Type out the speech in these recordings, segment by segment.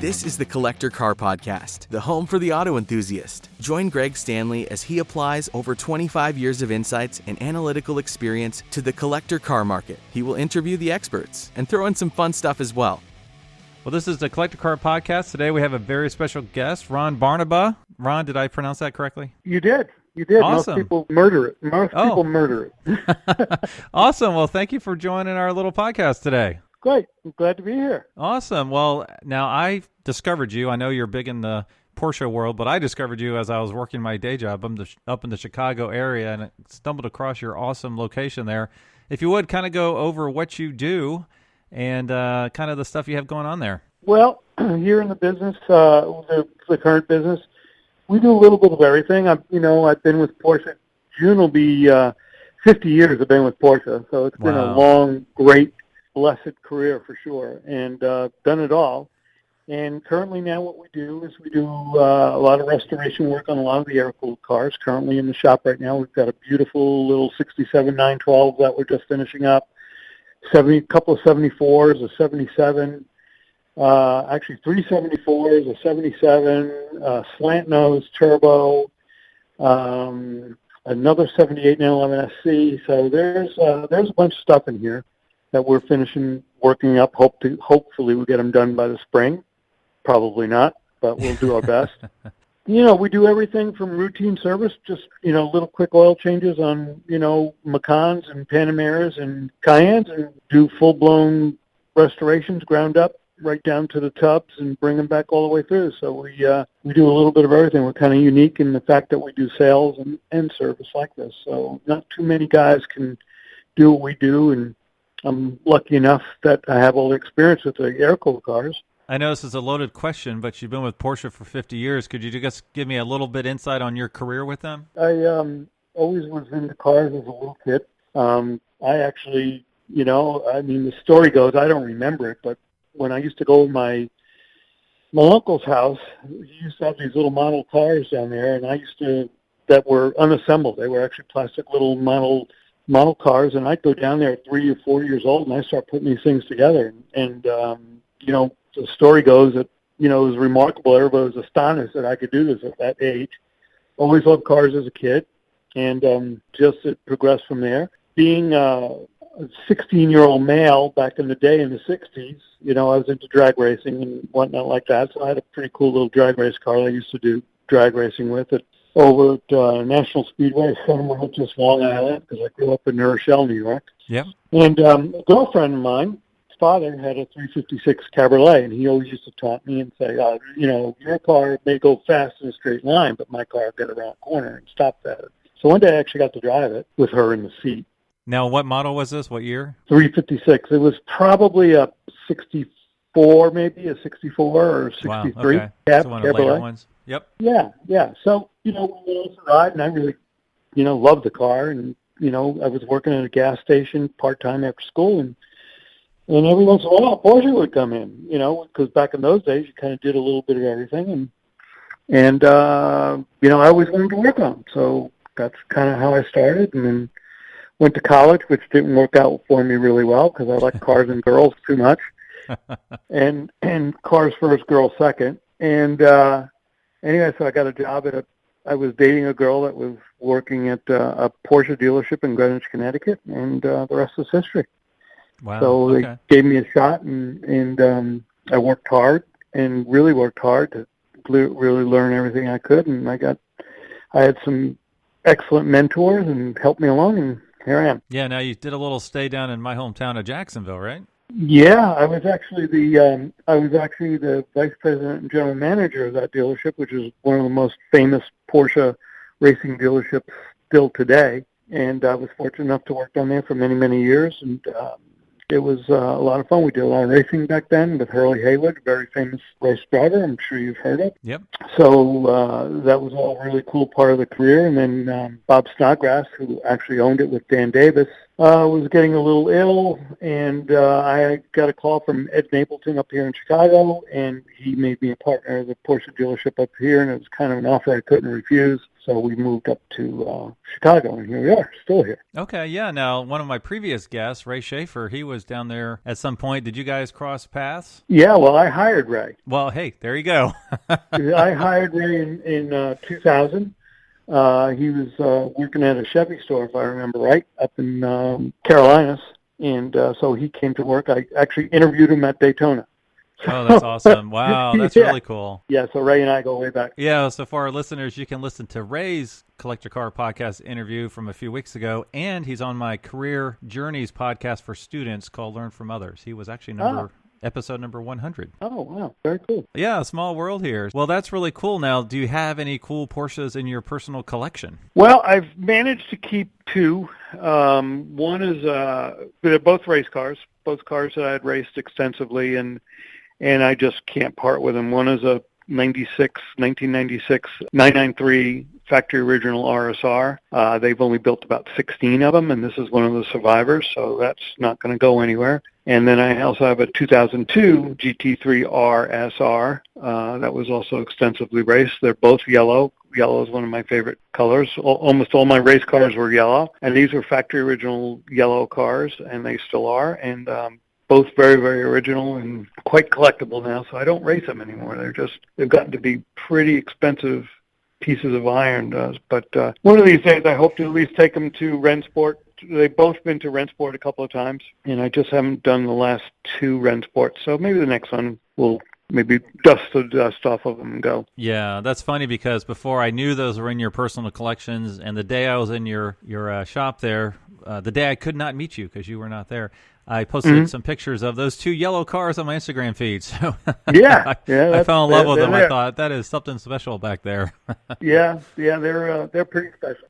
This is the Collector Car Podcast, the home for the auto enthusiast. Join Greg Stanley as he applies over 25 years of insights and analytical experience to the collector car market. He will interview the experts and throw in some fun stuff as well. Well, this is the Collector Car Podcast. Today we have a very special guest, Ron Barnaba. Ron, did I pronounce that correctly? You did. You did. Awesome. Most people murder it. People murder it. Awesome. Well, thank you for joining our little podcast today. Great. I'm glad to be here. Awesome. Well, now I discovered you. I know you're big in the Porsche world, but I discovered you as I was working my day job up in the Chicago area and stumbled across your awesome location there. If you would kind of go over what you do and kind of the stuff you have going on there. Well, here in the business, the current business, we do a little bit of everything. I've been with Porsche. June will be 50 years I've been with Porsche, so it's been a long, great, blessed career for sure, and done it all. And currently now what we do is we do a lot of restoration work on a lot of the air-cooled cars. Currently in the shop right now, we've got a beautiful little 67 912 that we're just finishing up, a couple of 74s, a 77, actually 3 74s, a 77, slant nose turbo, another 78 911 SC. So there's a bunch of stuff in here that we're working up. Hopefully we get them done by the spring. Probably not, but we'll do our best. We do everything from routine service, just, little quick oil changes on, Macans and Panameras and Cayennes, and do full-blown restorations, ground up, right down to the tubs, and bring them back all the way through. So we do a little bit of everything. We're kind of unique in the fact that we do sales and service like this. So not too many guys can do what we do, and I'm lucky enough that I have all the experience with the air-cooled cars. I know this is a loaded question, but you've been with Porsche for 50 years. Could you just give me a little bit insight on your career with them? I always was into cars as a little kid. I actually, the story goes, I don't remember it, but when I used to go to my uncle's house, he used to have these little model cars down there, and that were unassembled. They were actually plastic little model cars, and I'd go down there at 3 or 4 years old, and I start putting these things together. And the story goes that, it was remarkable. Everybody was astonished that I could do this at that age. Always loved cars as a kid, and just it progressed from there. Being a 16-year-old male back in the day in the 60s, I was into drag racing and whatnot like that, so I had a pretty cool little drag race car I used to do drag racing with it over at National Speedway, somewhere just Long Island, because I grew up in New Rochelle, New York. Yep. And a girlfriend of mine, his father, had a 356 Cabriolet, and he always used to taunt me and say, your car may go fast in a straight line, but my car will get around a corner and stop that. So one day I actually got to drive it with her in the seat. Now, what model was this? What year? 356. It was probably a 64, maybe a 64 or 63. Wow, okay. Cab, so one of the later ones. Yep. Yeah. So, we went out to ride, and I really, loved the car. And, I was working at a gas station part-time after school, and every once in a while, Porsche would come in, because back in those days, you kind of did a little bit of everything. And I always wanted to work on them. So that's kind of how I started. And then went to college, which didn't work out for me really well because I like cars and girls too much. and cars first, girls second. And anyway, so I got a job I was dating a girl that was working at a Porsche dealership in Greenwich, Connecticut, and the rest is history. Wow. So they gave me a shot, and I worked hard and really worked hard to really learn everything I could. And I had some excellent mentors and helped me along, and here I am. Yeah. Now you did a little stay down in my hometown of Jacksonville, right? Yeah, I was actually the vice president and general manager of that dealership, which is one of the most famous Porsche racing dealerships still today. And I was fortunate enough to work down there for many, many years, and it was a lot of fun. We did a lot of racing back then with Hurley Haywood, a very famous race driver I'm sure you've heard of. Yep. So that was all a really cool part of the career. And then Bob Snodgrass, who actually owned it with Dan Davis, was getting a little ill, and I got a call from Ed Napleton up here in Chicago, and he made me a partner of the Porsche dealership up here, and it was kind of an offer I couldn't refuse. So we moved up to Chicago, and here we are, still here. Okay, yeah. Now, one of my previous guests, Ray Schaefer, he was down there at some point. Did you guys cross paths? Yeah, well, I hired Ray. Well, hey, there you go. I hired Ray in 2000. He was working at a Chevy store, if I remember right, up in Carolinas. And so he came to work. I actually interviewed him at Daytona. Oh, that's awesome. Wow, that's really cool. Yeah, so Ray and I go way back. Yeah, so for our listeners, you can listen to Ray's Collector Car Podcast interview from a few weeks ago, and he's on my Career Journeys podcast for students called Learn From Others. He was actually episode number 100. Oh, wow. Very cool. Yeah, small world here. Well, that's really cool. Now, do you have any cool Porsches in your personal collection? Well, I've managed to keep two. One is, they're both race cars, both cars that I had raced extensively, and I just can't part with them. One is a 1996 993 factory original RSR. They've only built about 16 of them, and this is one of the survivors, so that's not going to go anywhere. And then I also have a 2002 GT3 RSR that was also extensively raced. They're both yellow. Yellow is one of my favorite colors. Almost all my race cars were yellow, and these were factory original yellow cars, and they still are. And both very, very original and quite collectible now, so I don't race them anymore. They've gotten to be pretty expensive pieces of iron. But one of these days I hope to at least take them to Rennsport. They've both been to Rennsport a couple of times, and I just haven't done the last two Rennsports, so maybe the next one will maybe dust the dust off of them and go. Yeah, that's funny because before I knew those were in your personal collections, and the day I was in your shop there, the day I could not meet you because you were not there, I posted some pictures of those two yellow cars on my Instagram feed. So I fell in love with them. I thought that is something special back there. yeah, they're pretty special.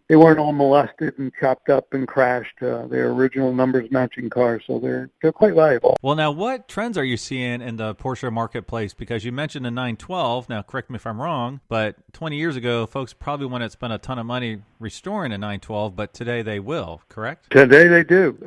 They weren't all molested and chopped up and crashed. They're original numbers matching cars, so they're quite valuable. Well, now what trends are you seeing in the Porsche marketplace? Because you mentioned the 912. Now, correct me if I'm wrong, but 20 years ago, folks probably wouldn't spend a ton of money restoring a 912, but today they will. Correct? Today they do.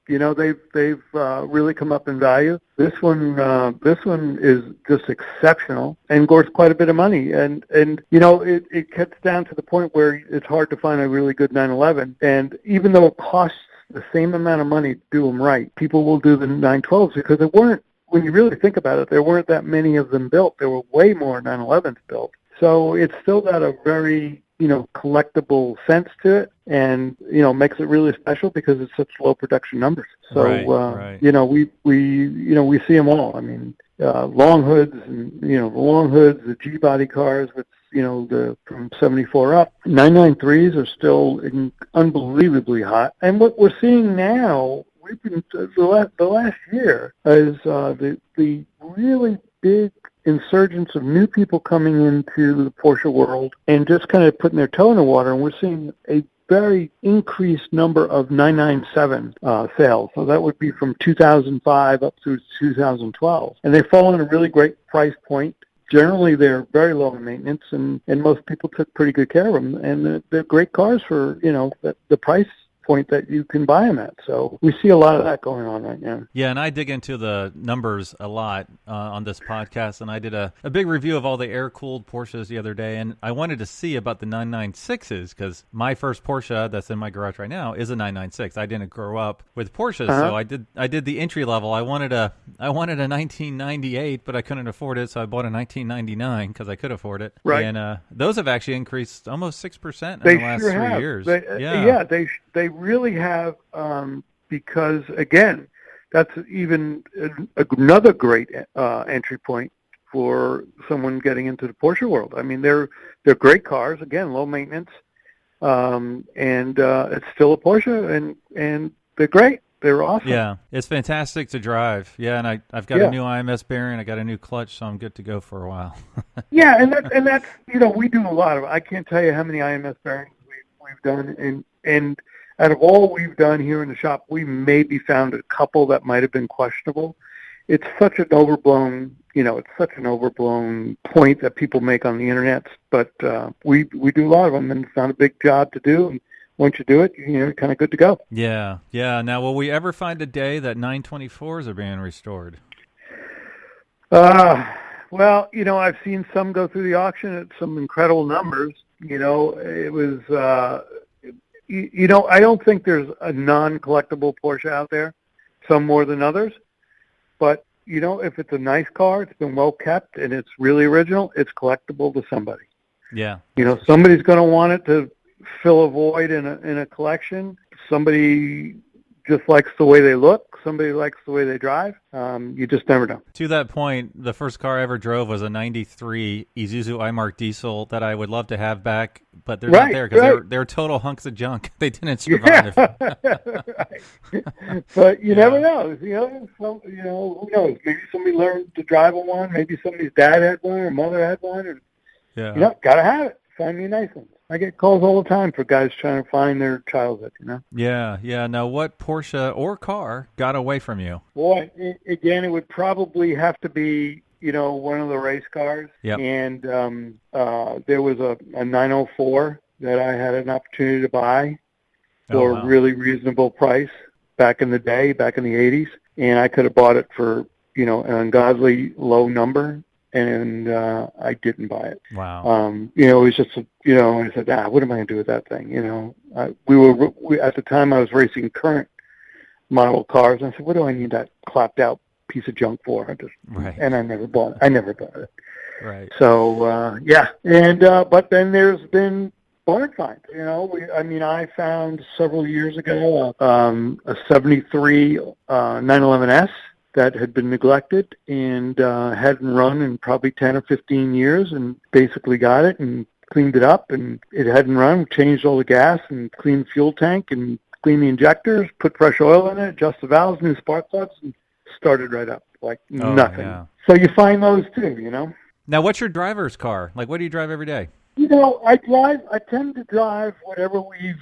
They've really come up in value. This one is just exceptional and worth quite a bit of money. And it gets down to the point where it's hard to find a really good 911. And even though it costs the same amount of money to do them right, people will do the 912s because there weren't, when you really think about it, there weren't that many of them built. There were way more 911s built. So it's still got a very collectible sense to it, and makes it really special because it's such low production numbers. So right. we see them all. I mean, long hoods and the long hoods, the G body cars with the from 74 up. 993s are still unbelievably hot, and what we're seeing now, we've been the last year is the really big insurgence of new people coming into the Porsche world and just kind of putting their toe in the water, and we're seeing a very increased number of 997 sales. So that would be from 2005 up through 2012. And they fall in a really great price point. Generally, they're very low in maintenance, and most people took pretty good care of them. And they're great cars for, the price point that you can buy them at. So we see a lot of that going on right now. Yeah, and I dig into the numbers a lot on this podcast, and I did a big review of all the air-cooled Porsches the other day, and I wanted to see about the 996s because my first Porsche that's in my garage right now is a 996. I didn't grow up with Porsches, so I did the entry level. I wanted a 1998, but I couldn't afford it, so I bought a 1999 because I could afford it. Right. And those have actually increased almost 6% in the last 3 years. They really have, because, again, that's even another great entry point for someone getting into the Porsche world. I mean, they're great cars, again, low maintenance, and it's still a Porsche, and they're great. They're awesome. Yeah, it's fantastic to drive. Yeah, and I've got a new IMS bearing. I got a new clutch, so I'm good to go for a while. Yeah, and that's we do a lot of. I can't tell you how many IMS bearings we've done, and out of all we've done here in the shop, we maybe found a couple that might have been questionable. It's such an overblown, point that people make on the internet. But we do a lot of them, and it's not a big job to do. And once you do it, you're kind of good to go. Yeah. Now, will we ever find a day that 924s are being restored? Well, I've seen some go through the auction at some incredible numbers. It was, I don't think there's a non-collectible Porsche out there, some more than others. But, if it's a nice car, it's been well kept, and it's really original, it's collectible to somebody. Yeah. Somebody's going to want it to fill a void in a collection. Somebody just likes the way they look. Somebody likes the way they drive. You just never know. To that point, the first car I ever drove was a 93 Isuzu iMark diesel that I would love to have back, but they're not there because they're total hunks of junk. They didn't survive. Right. But you never know. Who knows? Maybe somebody learned to drive on one. Maybe somebody's dad had one or mother had one. And, gotta have it. Find me a nice one. I get calls all the time for guys trying to find their childhood, Yeah. Now, what Porsche or car got away from you? Boy, again, it would probably have to be, one of the race cars. Yep. And there was a 904 that I had an opportunity to buy for a really reasonable price back in the day, back in the 80s. And I could have bought it for, an ungodly low number. And I didn't buy it. Wow. It was just, I said, what am I going to do with that thing? We at the time I was racing current model cars, and I said, what do I need that clapped out piece of junk for? And I never bought it. Right. So and but then there's been barn finds. I found several years ago a '73 911S. That had been neglected and hadn't run in probably 10 or 15 years, and basically got it and cleaned it up, and it hadn't run, changed all the gas and cleaned the fuel tank and cleaned the injectors, put fresh oil in it, adjust the valves, new spark plugs, and started right up like nothing. Yeah. So you find those too, Now, what's your driver's car? Like, what do you drive every day? I tend to drive whatever we've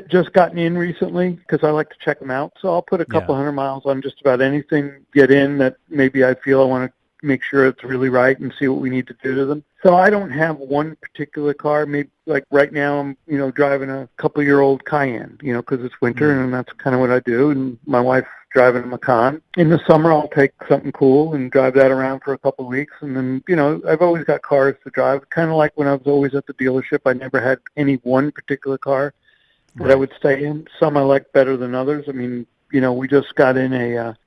just gotten in recently because I like to check them out. So I'll put a couple hundred miles on just about anything get in that maybe I feel I want to make sure it's really right and see what we need to do to them. So I don't have one particular car. Maybe like right now I'm, driving a couple-year-old Cayenne, because it's winter and that's kind of what I do. And my wife's driving a Macan. In the summer I'll take something cool and drive that around for a couple of weeks. And then, I've always got cars to drive. Kind of like when I was always at the dealership, I never had any one particular car that I would stay in. Some I like better than others. I mean, we just got in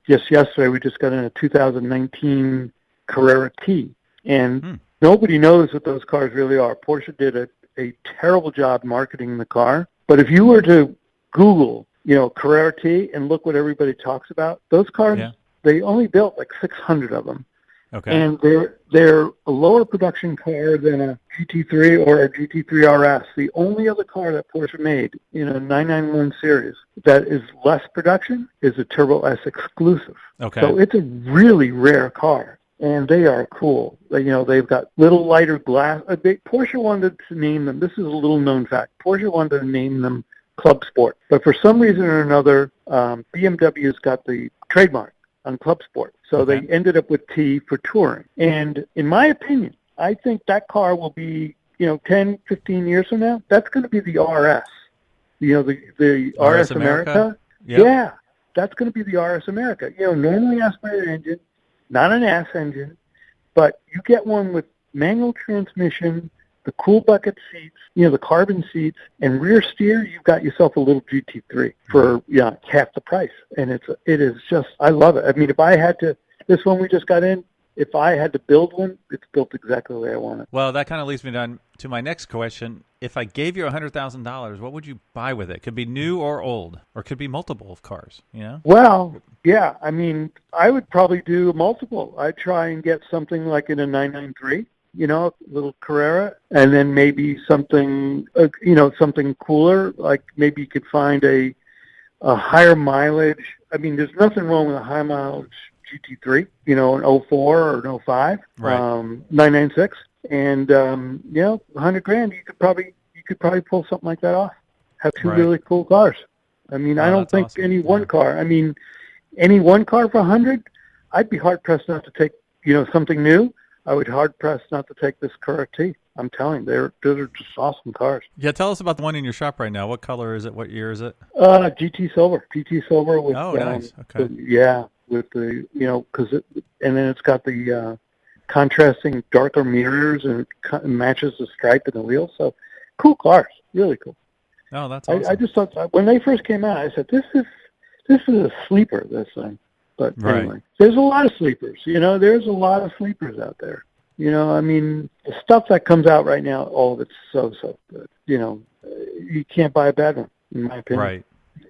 yesterday we just got in a 2019 Carrera T. And nobody knows what those cars really are. Porsche did a terrible job marketing the car. But if you were to Google, Carrera T and look what everybody talks about, those cars, they only built like 600 of them. Okay. And they're a lower production car than a GT3 or a GT3 RS. The only other car that Porsche made in a 991 series that is less production is a Turbo S exclusive. Okay. So it's a really rare car, and they are cool. They've got little lighter glass. Porsche wanted to name them. This is a little known fact. Porsche wanted to name them Club Sport, but for some reason or another, BMW's got the trademark on Club Sport. So they ended up with T for touring. And in my opinion, I think that car will be, 10, 15 years from now, that's going to be the RS. The RS America. Yep. Yeah, that's going to be the RS America. Normally aspirated engine, not an S engine, but you get one with manual transmission, the cool bucket seats, the carbon seats, and rear steer, you've got yourself a little GT3 for half the price. And it is just, I love it. I mean, if I had to, this one we just got in, if I had to build one, it's built exactly the way I want it. Well, that kind of leads me to my next question. If I gave you $100,000, what would you buy with it? Could be new or old, or could be multiple of cars, Well, yeah, I mean, I would probably do multiple. I'd try and get something like in a 993. A little Carrera, and then maybe something, something cooler, like maybe you could find a higher mileage. I mean, there's nothing wrong with a high mileage GT3, an 04 or an 05, right. 996, and $100,000, you could probably pull something like that off. Have two really cool cars. I mean, I don't think awesome. Any one car. I mean, any one car for $100,000, I'd be hard pressed not to take, something new. I would hard pressed not to take this Carrera T. I'm telling you, they're just awesome cars. Yeah, tell us about the one in your shop right now. What color is it? What year is it? GT Silver. GT Silver with nice. Okay. With the and then it's got the contrasting darker mirrors and it matches the stripe in the wheels. So cool cars, really cool. Oh, that's awesome. I just thought when they first came out, I said, this is a sleeper, this thing. But Right. anyway, there's a lot of sleepers. There's a lot of sleepers out there. I mean, the stuff that comes out right now, all of it's so good. You can't buy a bad one, in my opinion. Right.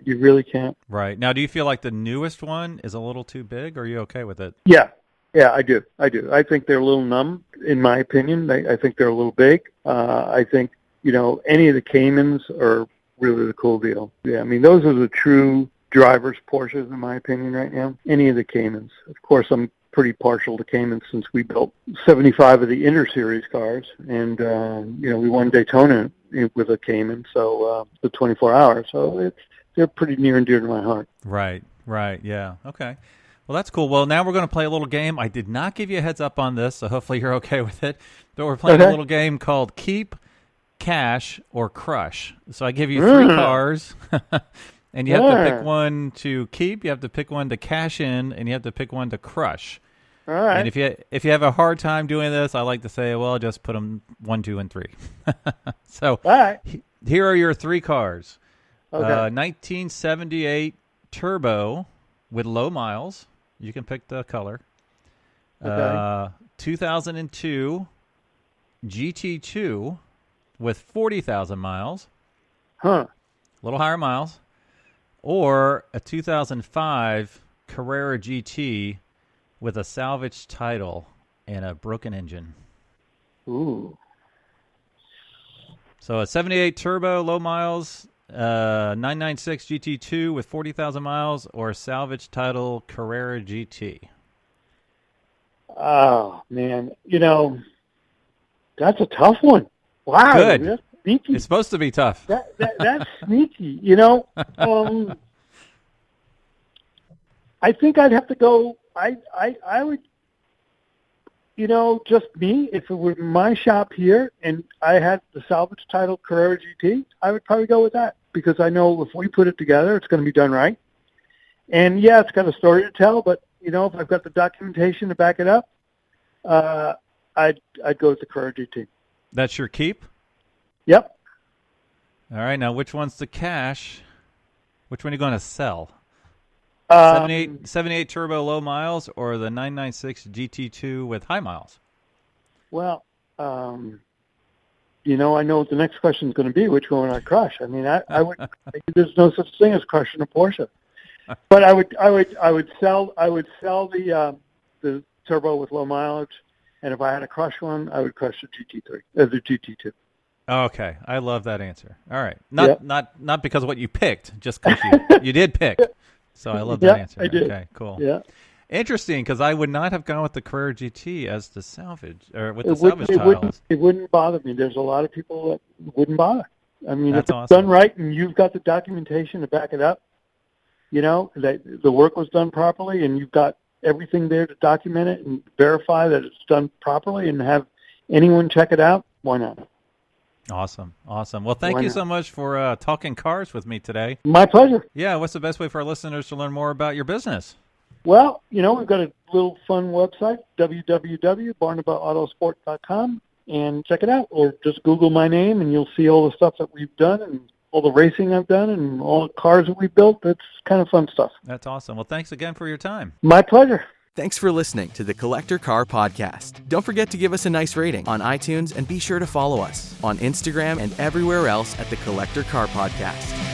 You really can't. Right. Now, do you feel like the newest one is a little too big, or are you okay with it? Yeah, I do. I think they're a little numb, in my opinion. I think they're a little big. I think, any of the Caymans are really the cool deal. Yeah, I mean, those are the true drivers' Porsches, in my opinion, right now. Any of the Caymans. Of course, I'm pretty partial to Caymans since we built 75 of the Inter Series cars, and we won Daytona with a Cayman, so the 24 hours. So they're pretty near and dear to my heart. Right, yeah. Okay. Well, that's cool. Well, now we're going to play a little game. I did not give you a heads up on this, so hopefully you're okay with it. But we're playing a little game called Keep, Cash, or Crush. So I give you 3 cars, and you have to pick one to keep, you have to pick one to cash in, and you have to pick one to crush. All right. And if you have a hard time doing this, I like to say, well, just put them 1, 2, and 3. So all right. Here are your 3 cars. Okay. 1978 Turbo with low miles. You can pick the color. Okay. 2002 GT2 with 40,000 miles. Huh. A little higher miles. Or a 2005 Carrera GT with a salvage title and a broken engine. Ooh. So a 78 Turbo, low miles, 996 GT2 with 40,000 miles, or a salvage title Carrera GT. Oh, man. That's a tough one. Wow. Good. That's sneaky. It's supposed to be tough. That's sneaky. I think I'd have to go. I would, just me, if it were my shop here and I had the salvage title Carrera GT, I would probably go with that because I know if we put it together, it's going to be done right. And, yeah, it's got a story to tell, but, if I've got the documentation to back it up, I'd go with the Carrera GT. That's your keep? Yep. All right, now which one's the cash? Which one are you going to sell? 78 Turbo low miles or the 996 GT2 with high miles? Well, I know what the next question is going to be, which one I crush. I mean, I would. There's no such thing as crushing a Porsche, but I would sell the Turbo with low mileage, and if I had to crush one, I would crush the GT3 as the GT2. Okay, I love that answer. All right, Yep. not because of what you picked, just because you did pick. So I love that Yep, answer. I did. Okay, cool. Yeah. Interesting, because I would not have gone with the Carrera GT as the salvage or with the salvage It tiles. wouldn't bother me. There's a lot of people that wouldn't bother. I mean, That's if it's awesome. done right and you've got the documentation to back it up, that the work was done properly and you've got everything there to document it and verify that it's done properly and have anyone check it out, why not? Awesome. Well, thank Why you not? so much for talking cars with me today. My pleasure. Yeah, what's the best way for our listeners to learn more about your business? Well, we've got a little fun website, www.barnabaautosport.com, and check it out. Or just Google my name, and you'll see all the stuff that we've done and all the racing I've done and all the cars that we built. It's kind of fun stuff. That's awesome. Well, thanks again for your time. My pleasure. Thanks for listening to the Collector Car Podcast. Don't forget to give us a nice rating on iTunes and be sure to follow us on Instagram and everywhere else at the Collector Car Podcast.